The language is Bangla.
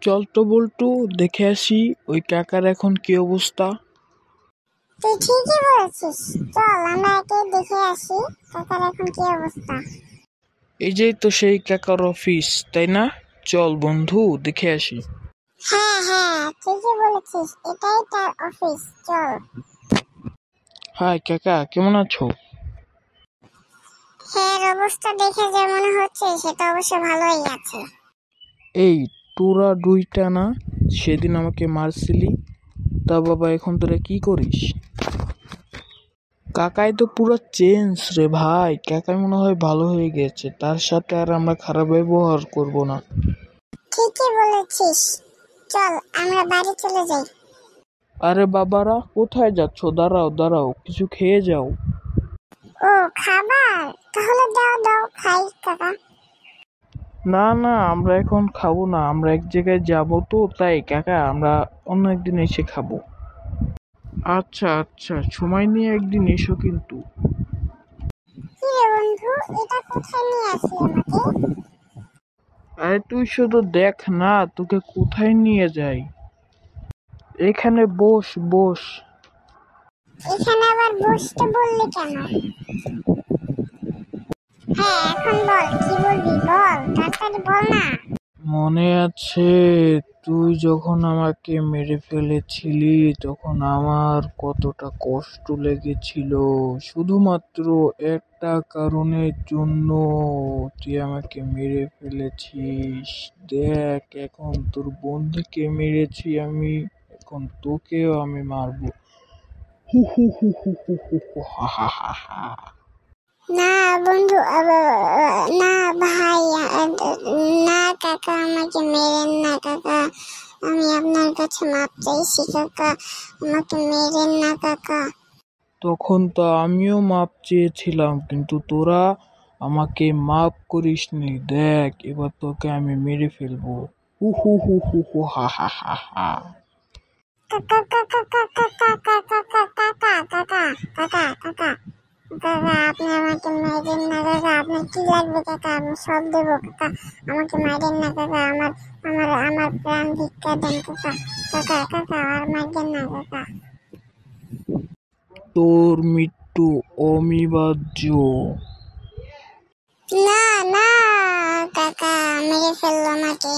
চল তো বল্টু, দেখে আসি ওই কাকার এখন কি অবস্থা। তুই ঠিকই বলেছিস, চল আমরা একে দেখে আসি কাকার এখন কি অবস্থা। এই যে তো সেই কাকার অফিস, তাই না? চল বন্ধু, দেখে আসি। হ্যাঁ হ্যাঁ, ঠিকই বলেছিস, এটাই তার অফিস, চল। হাই কাকা, কেমন আছো? হ্যাঁ, অবস্থা দেখে যে মনে হচ্ছে সে তো অবশ্য ভালোই আছে। এই তোরা দুইটা না সেদিন আমাকে মারছিলি, তা বাবা এখন তোরা কি করিস? কাকাই তো পুরো চেঞ্জ রে ভাই, কাকাই মনে হয় ভালো হয়ে গেছে, তার সাথে আর আমরা খারাপ ব্যবহার করব না। ঠিকই বলেছিস, চল আমরা বাড়ি চলে যাই। আরে বাবারা, কোথায় যাচ্ছ? দাঁড়াও দাঁড়াও, কিছু খেয়ে যাও। ও, খাবার? তাহলে দাও দাও, খাই কাকা। না না, আমরা এখন খাবো না, আমরা এক জায়গায় যাবো তো, তাই কাকা আমরা অন্য একদিন এসে খাবো। আচ্ছা আচ্ছা, সময় নিয়ে একদিন এসো কিন্তু। কি রে বন্ধু, এটা কোথায় নিয়ে আসলি আমাকে? আরে তুই শুধু দেখ না তোকে কোথায় নিয়ে যাই। এখানে বস বস। এখানে আবার বসতে বললি কেন? হ্যাঁ, এখন বল, কি বলবি বল, তাড়াতাড়ি বল না। মনে আছে তুই যখন আমাকে মেরে ফেলেছিলি তখন আমার কতটা কষ্ট লেগেছিল, শুধুমাত্র একটা কারণের জন্য তুই আমাকে মেরে ফেলেছিস। দেখ এখন তোর বন্ধুকে মেরেছি আমি, এখন তোকেও আমি মারবো। হু হু হু হু হু হু হু, হা হা হা হা। না বন্ধু, না ভাই, না কাকা, আমাকে মেরেন না কাকা, আমি আপনার কাছে মাপ চাইছি কাকা, আমাকে মেরেন না কাকা। তখন তো আমিও মাপ চেয়েছিলাম, কিন্তু তোরা আমাকে মাপ করিসনি। দেখ এবার তোকে আমি মেরে ফেলবো। হু হু হু হু হু, হা হা হা হা। কাকা কাকা কাকা কাকা কাকা কাকা কাকা কাকা কাকা কাকা, আপনি আমাকে মারেন না কাকা, আপনার কি লাগবে কাকা, আমি সব দেবো কাকা, আমাকে মারেন না কাকা, আমার প্রাণ ভিক্ষা দেন কাকা, কাকা কাকা আর মারেন না কাকা। তোর মৃত্যু অনিবার্য। না না কাকা, মেরে ফেললো আমাকে।